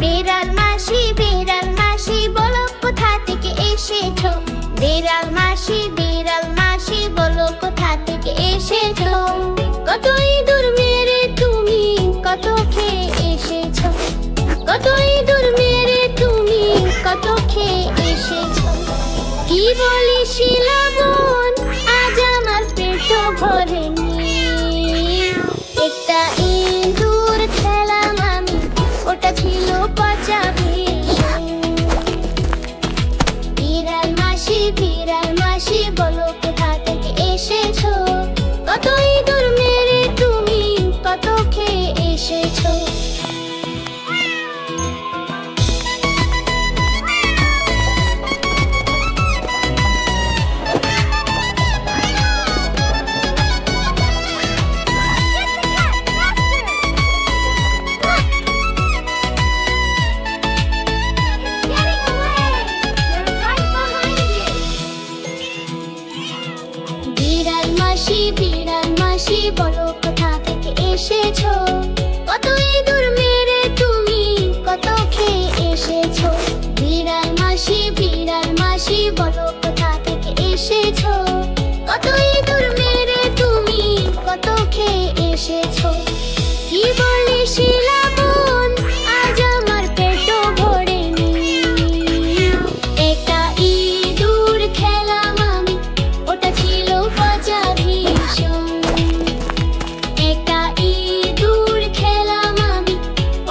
বিড়াল মাসি বলো কোথা থেকে এসেছো। বিড়াল মাসি বলো কোথা থেকে এসেছো। কত ইঁদুর মেরে তুমি কত খেয়ে এসেছো। কত ইঁদুর মেরে তুমি কত খেয়ে এসেছো। কি বলি শিলা বোন, আজ আমার পেট ভরেনি। একটা ইঁদুর খেলাম আমি, ওটা ছিল পচা ভীষণ। বিড়াল মাসি বলো কোথা থেকে এসেছো। কত ইঁদুর মেরে তুমি কত খেয়ে এসেছো। বিড়াল মাসি বলো কোথা থেকে এসেছো। কত ইঁদুর মেরে তুমি কত খেয়ে এসেছো। বিড়াল মাসি বলো কোথা থেকে এসেছো। কত ইঁদুর মেরে তুমি কত খেয়ে এসেছো। কি বলি শিলা বোন, আজ আমার পেট ভরেনি। একটা ইঁদুর খেলাম আমি, ওটা ছিল পচা ভীষণ। একটা ইঁদুর খেলাম আমি,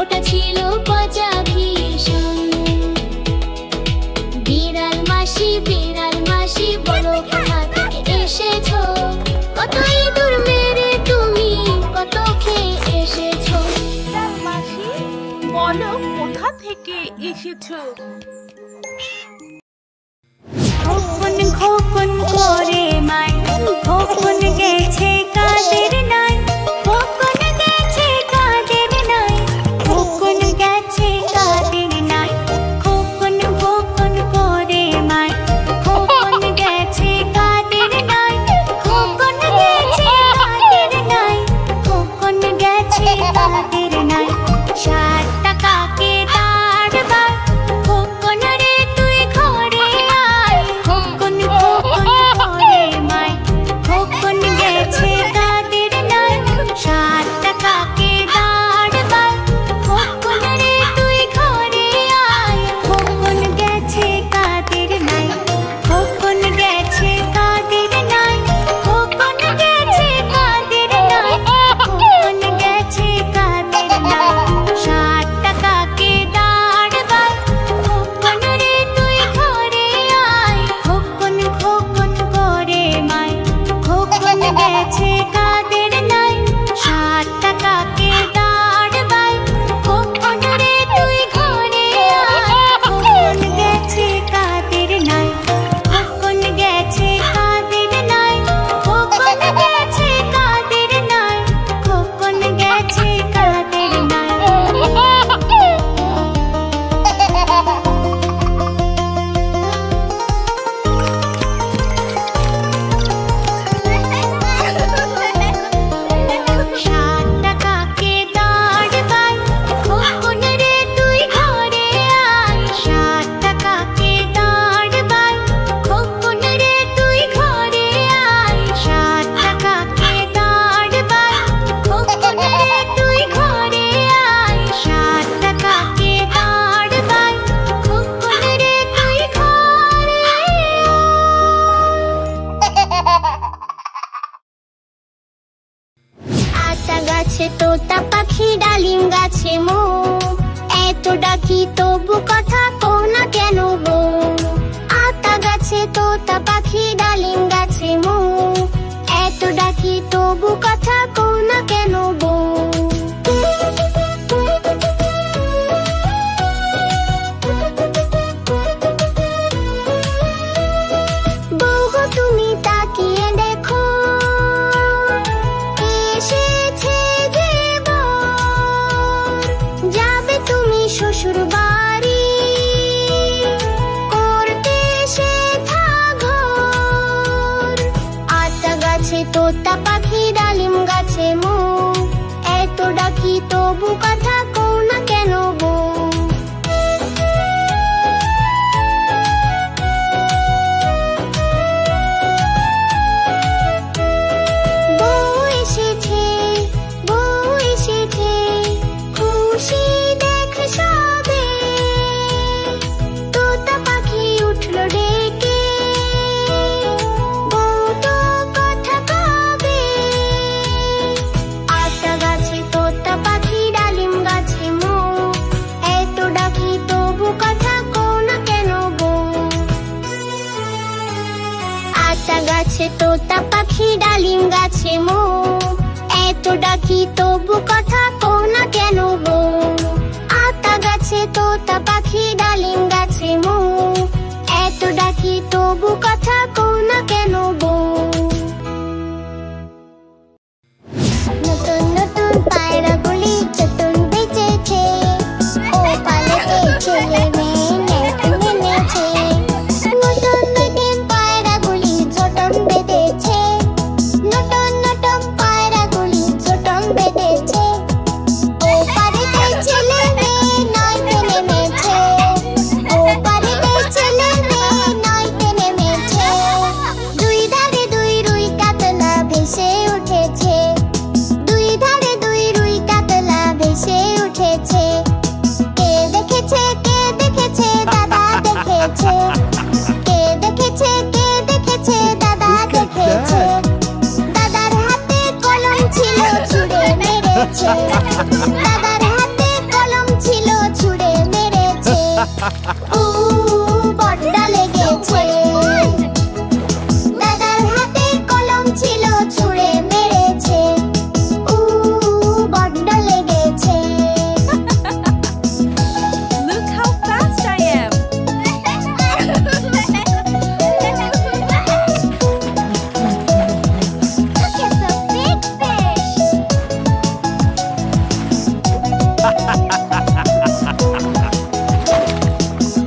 ওটা ছিল পচা ভীষণ। বিড়াল মাসি বলো কোথা থেকে এসেছো। কত ইঁদুর মেরে তুমি কত খেয়ে এসেছো। মাসি বলো কোথা থেকে এসেছো। খোকন খোকন করে মাই, খোকন গেছে কাদের নাই। খোকন গেছে কাদের নাই, খোকন গেছে কাদের নাই। খোকন খোকন করে মাই, খোকন গেছে কাদের নাই। খোকন গেছে কাদের নাই, খোকন গেছে কাদের নাই। 7 টাকাকে দাঁড়বার, খোকন রে তুই ঘরে আয়। খোকন খোকন করে মাই, খোকন গেছে কাদের নাই। 7 টাকাকে দাঁড়বার, খোকন রে তুই ঘরে আয়। খোকন গেছে কাদের নাই, খোকন গেছে কাদের নাই। খোকন গেছে কাদের নাই, খোকন গেছে কাদের নাই। 7 টাকাকে দাঁড়বার, খোকন রে তুই ঘরে আয়। খোকন খোকন করে মাই, খোকন গেছে কাদের নাই। 7 টাকাকে দাঁড়বার, খোকন রে তুই ঘরে আয়। খোকন গেছে কাদের নাই, খোকন গেছে কাদের নাই। খোকন গেছে কাদের নাই, খোকন গেছে কাদের নাই। সাত টাকাকে দাঁড়বার, খোকন রে তুই ঘরে আয়। 7 টাকাকে দাঁড়বার, খোকন রে তুই ঘরে আয়। 7 টাকাকে দাঁড়বার, খোকন রে তুই ঘরে আয়। 7 টাকাকে দাঁড়বার, খোকন রে তুই ঘরে আতা গাছে তোতা পাখি, ডালিম গাছে মৌ। এত ডাকি তবু কথা কও না কেন বউ। আতা গাছে তোতা পাখি, ডালিম গাছে মৌ। এত ডাকি তবু কথা কও না কেন বউ। বউ গো তুমি তাকিয়ে দেখো, এসেছে যে বর। যাবে তুমি শ্বশুর বাড়ি, মুখ, এত ডাকি তবু কথা কও না কেন বউ। আতা গাছে তোতা পাখি ডালিম গাছে মুখ, এত ডাকি তবু কথা কও না কেন বউ। নতুন নতুন পায়রাগুলি চতুন বেঁচেছে, ও পালেতে ছেলে মেয়ে নেটে নেমেছে। নতুন নতুন পায়রাগুলি চটন বেঁধেছে, নতুন নতুন পায়রাগুলি চটন বেঁধেছে। ও পালেতে ছেলে মেয়ে নয়তে নেমেছে, ও পালেতে ছেলে মেয়ে নয়তে নেমেছে। দুই ধারে দুই রুই কাতলা ভেসে উঠেছে, দুই ধারে দুই রুই কাতলা ভেসে উঠেছে। কে দেখেছে দাদা দেখেছে, কে দেখেছে দাদা দেখেছে। দাদার হাতে কলম ছিল ছুঁড়ে মেরেছে, দাদার হাতে কলম ছিল ছুঁড়ে মেরেছে। বড্ড লেগেছে, দাদার হাতে কলম ছিল ছুঁড়ে মেরেছে। বড্ড লেগেছে। Look how fast I am. Look at the big fish.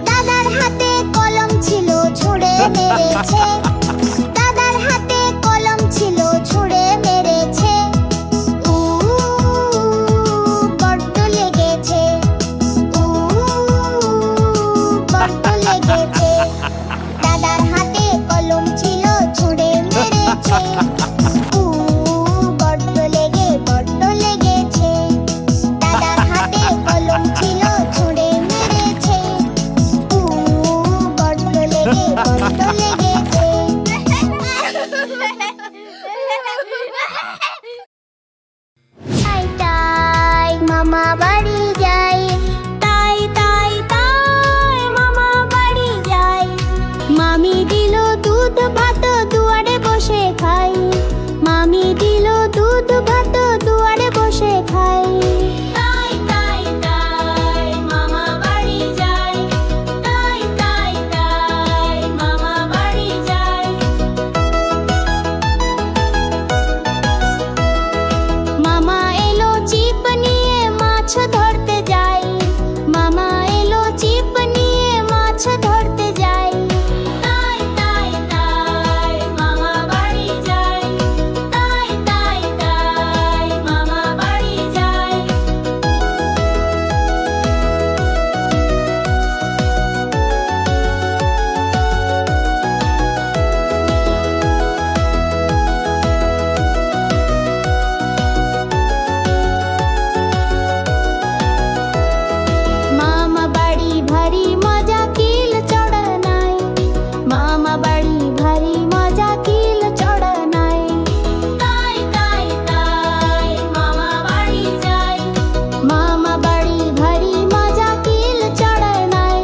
দাদার হাতে কলম ছিল ছুঁড়ে মেরেছে, দাদার হাতে কলম ছিল ছুঁড়ে মেরেছে। বড্ড লেগেছে, বড্ড লেগেছে। দাদার হাতে কলম ছিল ছুঁড়ে মেরেছে। বড্ড লেগেছে। দাদার হাতে কলম ছিল ছুঁড়ে মেরেছে। বড্ড লেগেছে। তাই তাই মামা বাড়ি যাই, তাই তাই তাই মামা বাড়ি যাই। মামি দিল দুধ ভাত দুয়ারে বসে খাই, মামি দিল দুধ ভাত দুয়ারে বসে খাই। তাই তাই তাই মামা বাড়ি যাই, তাই তাই তাই মামা বাড়ি যাই। মামা এলো চিপ নিয়ে মাছ ধরতে যাই, মামা এলো চিপ নিয়ে মাছ ধরতে যাই। তাই তাই তাই মামা বাড়ি যাই, তাই তাই তাই মামা বাড়ি যাই। মামা বাড়ি ভারী মজা কিল চড়নাই, মামা বাড়ি ভারী মজা কিল চড়নাই। তাই তাই তাই মামা বাড়ি যাই, মামা বাড়ি ভারী মজা কিল চড়নাই।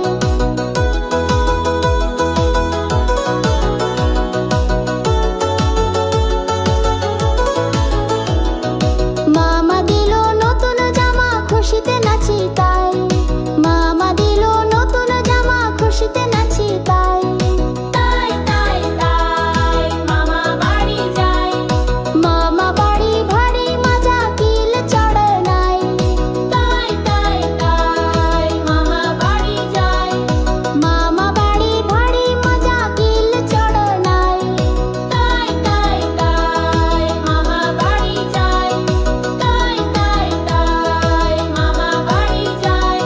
মামা দিল নতুন জামা খুশিতে নাচি তাই, মামা দিল নতুন জামা খুশিতে নাচি তাই। তাই তাই তাই মামা বাড়ি যাই, মামা বাড়ি ভারী মজা কিল চড়নাই। তাই তাই তাই মামা বাড়ি যাই, মামা বাড়ি ভারী মজা কিল চড়নাই। তাই তাই তাই মামা বাড়ি যাই, তাই তাই তাই মামা বাড়ি যাই।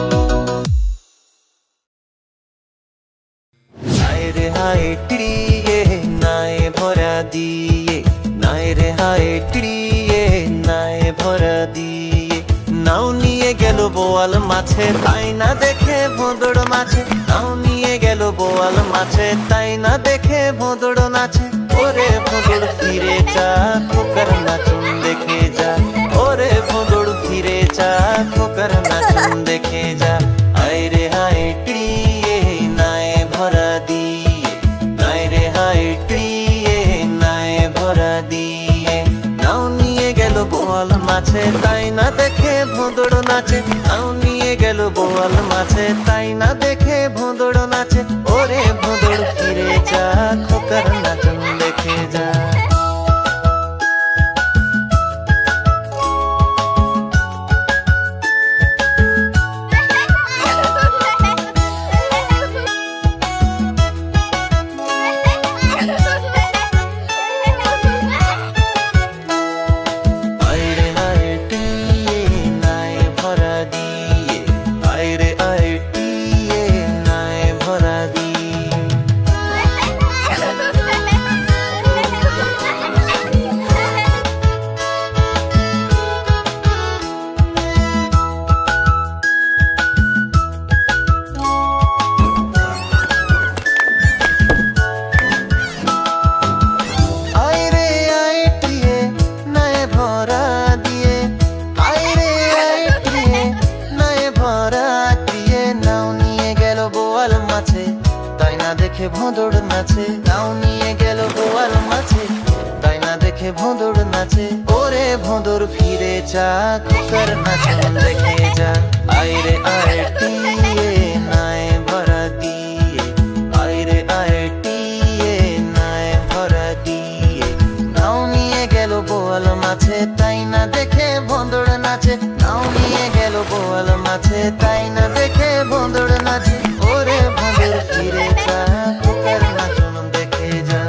नाय रे हाय टिड़िए नाय भरा दिए, नाय रे हाय टिड़िए नाय भरा दिए। नाव निये गेल बोआल माछे ताई ना देखे भोंदड़ माछे, नाव निये गेल बोआल माछे ताई ना देखे भोंदड़ नाचे। ओरे भोंदड़ फिरे जा खोकर नाचुन देखे जा, ओरे भोंदड़ फिरे जा खोकर नाचुन देखे जा। आय रे हाय टिड़िए नाय भरा दिए, नाय रे हाय टिड़िए नाय भरा दिए। नाव মাছে তাই না দেখে ভোঁদড় নাচে নাও নিয়ে গেল বোয়াল মাছে তাই না দেখে ভোঁদড় নাচে ওরে ভোঁদড় ফিরে যা খোকার নাচন দেখে যা দেখে ভোঁদড় নাচে নাও নিয়ে গেল বোয়াল মাছে তাই না দেখে ভোঁদড় নাচে ওরে ভোঁদড় ফিরে যা খোকার নাচন দেখে যা আইরে আয় টিয়ে নায়ে ভরা দিয়ে আইরে আয় টিয়ে নায়ে ভরা দিয়ে নাও নিয়ে গেল বোয়াল মাছে তাই না দেখে ভোঁদড় নাচে নাও নিয়ে গেল বোয়াল মাছে তাই না দেখে ভোঁদড় নাচে ওরে ভোঁদড় ফিরে যা খোকার নাচন দেখে যা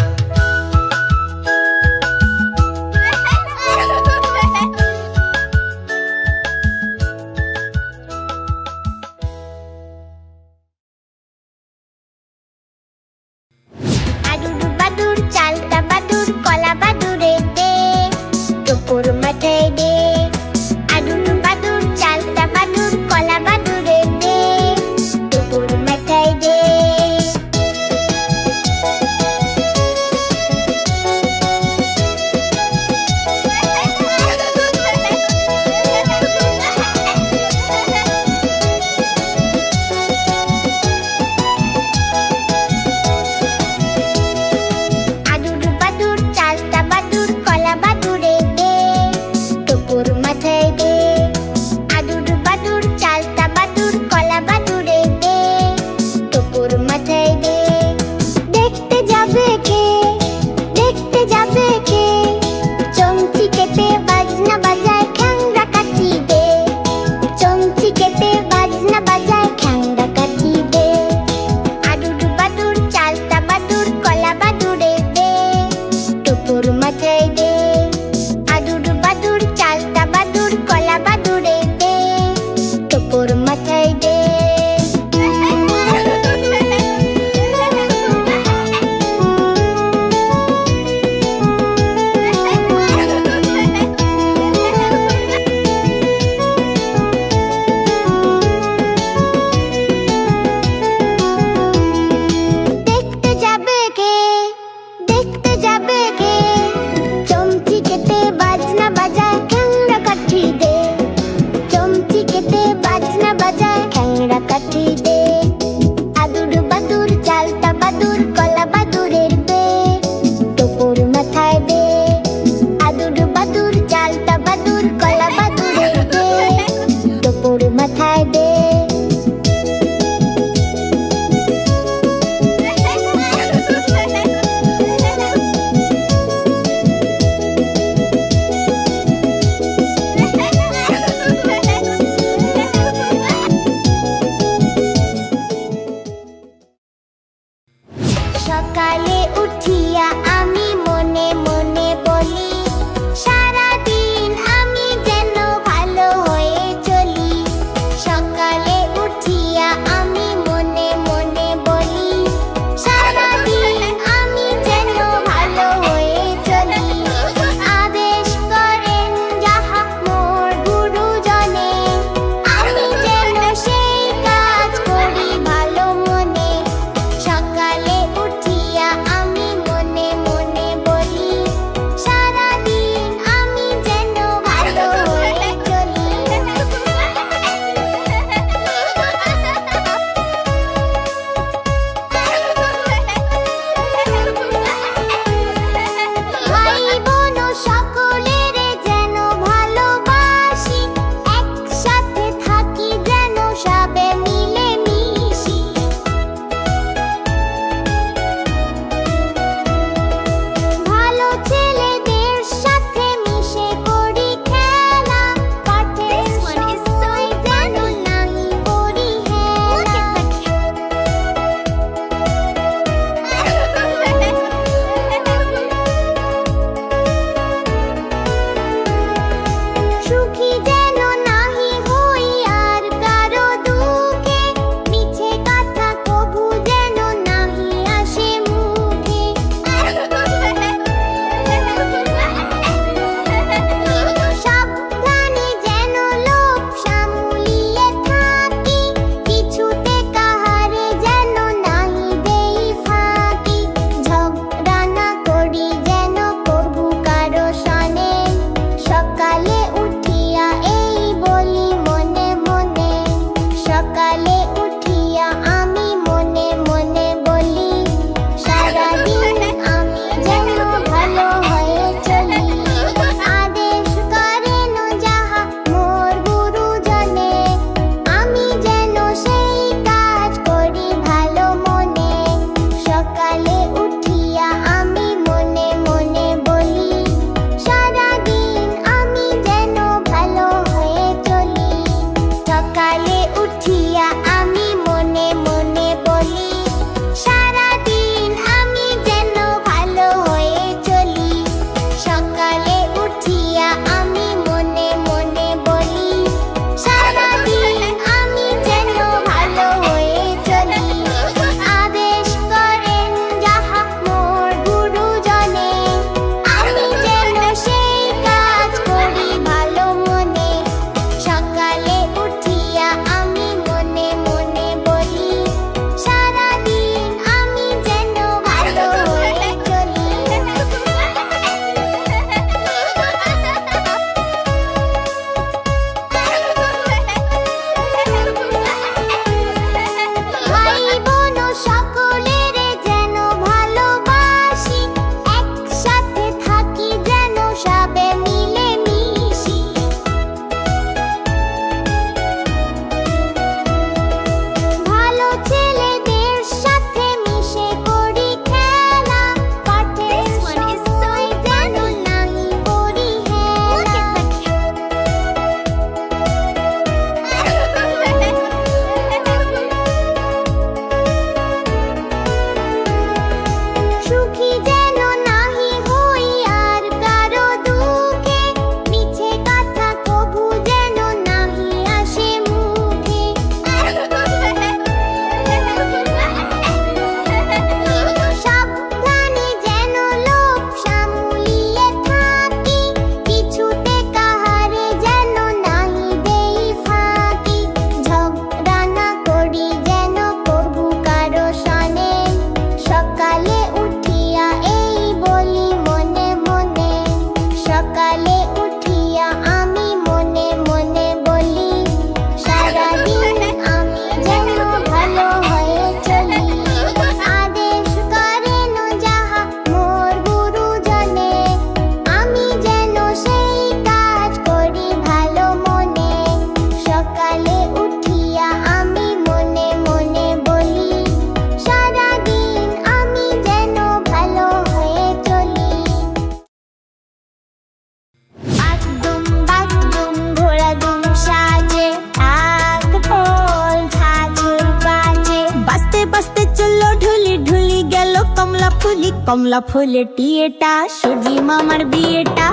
ফুলি কমলা ফুলের টিয়েটা সূর্যি মামার বিয়েটা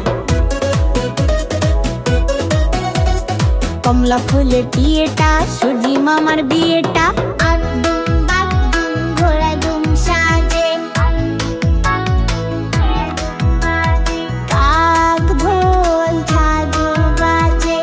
কমলা ফুলের টিয়েটা সূর্যি মামার বিয়েটা আদুম বাদুম ঘোড়া দুম সাজে কাক ঢোল ঝাঁঝর বাজে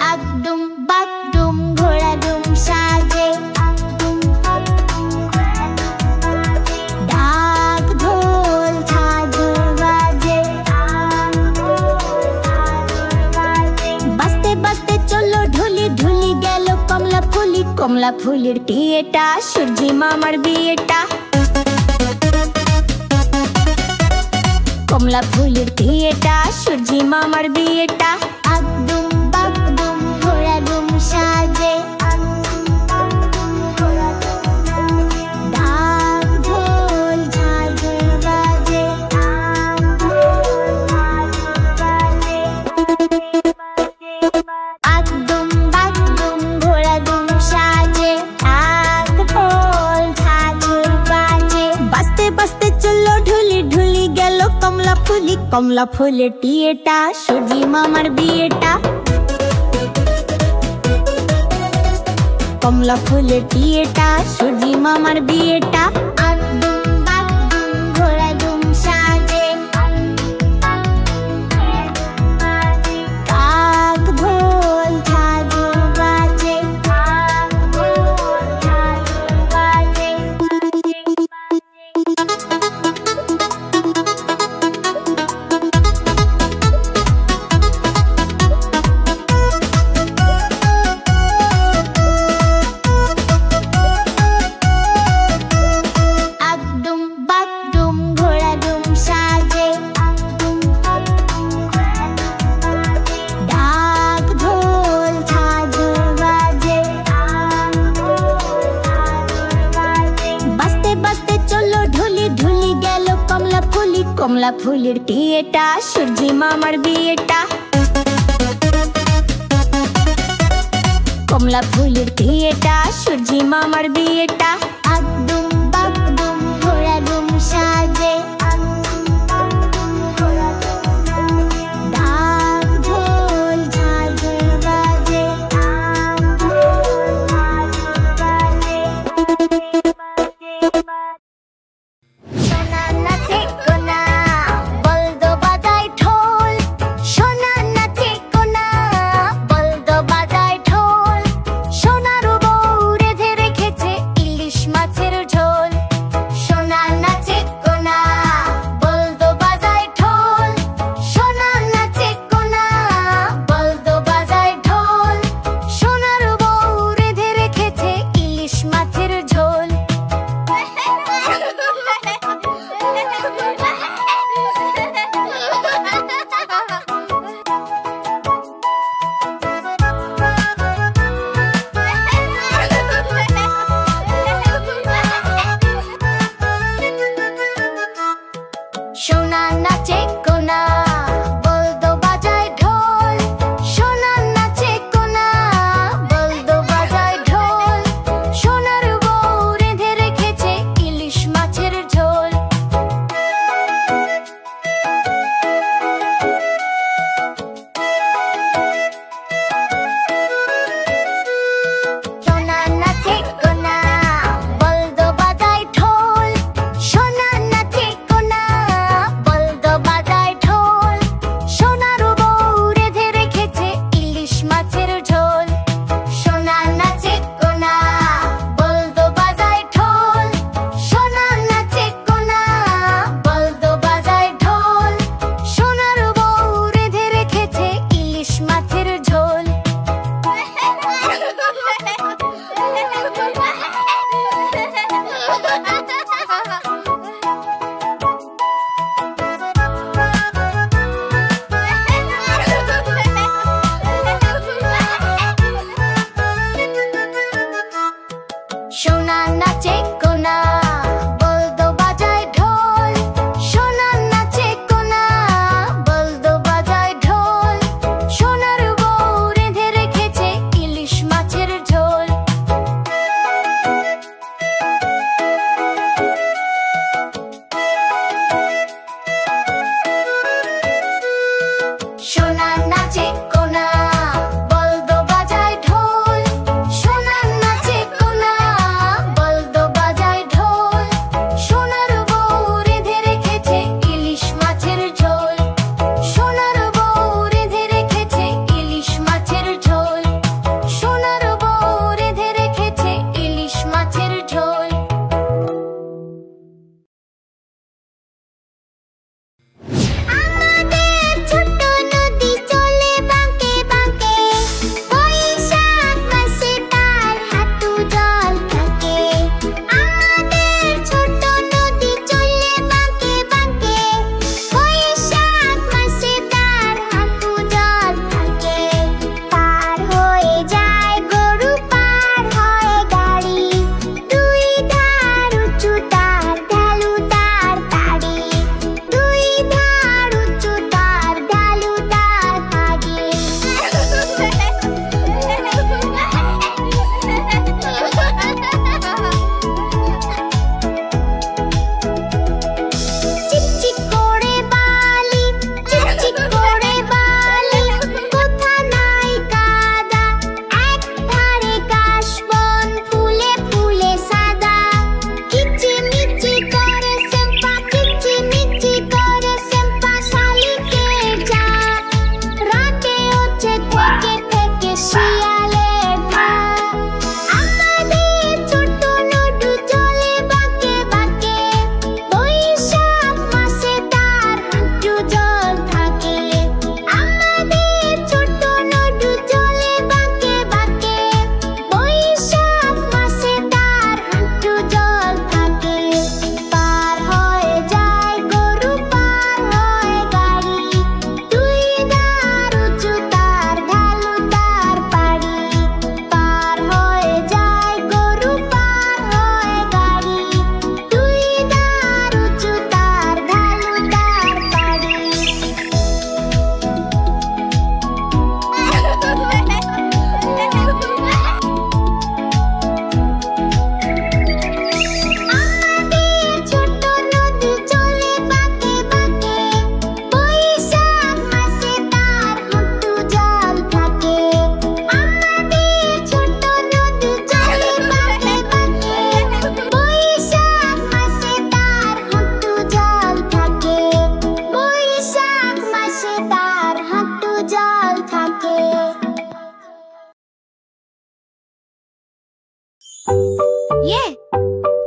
আদুম বাদুম ঘোড়া দুম সাজে ডাক ঢোল ঝাঁঝর বাজে বাজতে বাজতে চললো ঢুলি ঢুলি গেল কমলা ফুলের টিয়েটা সূর্যি মামার বিয়েটা কমলা ফুলের টিয়েটা সূর্যি মামার বিয়েটা আদুম বাদুম ঘোড়া দুম সাজে ডাক ঢোল ঝাঁঝর বাজে আদুম বাদুম ঘোড়া দুম সাজে ডাক ঢোল ঝাঁঝর বাজে বাজতে বাজতে চললো ঢুলি ঢুলি গেল কমলা ফুলের টিয়েটা সূর্যি মামার বিয়েটা কমলা ফুলের টিয়েটা সূর্যি মামার বিয়েটা আদুম বাদুম ঘোড়া দুম সাজে কাক ঢোল ঝাঁঝর বাজে আদুম বাদুম ঘোড়া দুম সাজে ডাক ঢোল ঝাঁঝর বাজে বাজতে বাজতে চললো ঢুলি ঢুলি গেল কমলা ফুলের টিয়েটা সূর্যি মামার বিয়েটা কমলা ফুলের টিয়েটা সূর্যি মামার বিয়েটা আদুম বাদুম ঘোড়া দুম সাজে ডাক ঢোল ঝাঁঝর বাজে সোনা নাচে কোনা বলদো বাজায় ঢোল সোনা নাচে কোনা বলদো বাজায় ঢোল সোনার বউ রেঁধে রেখেছে ইলিশ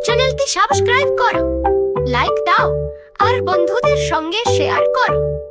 চ্যানেলটি সাবস্ক্রাইব করো, লাইক দাও আর বন্ধুদের সঙ্গে শেয়ার করো।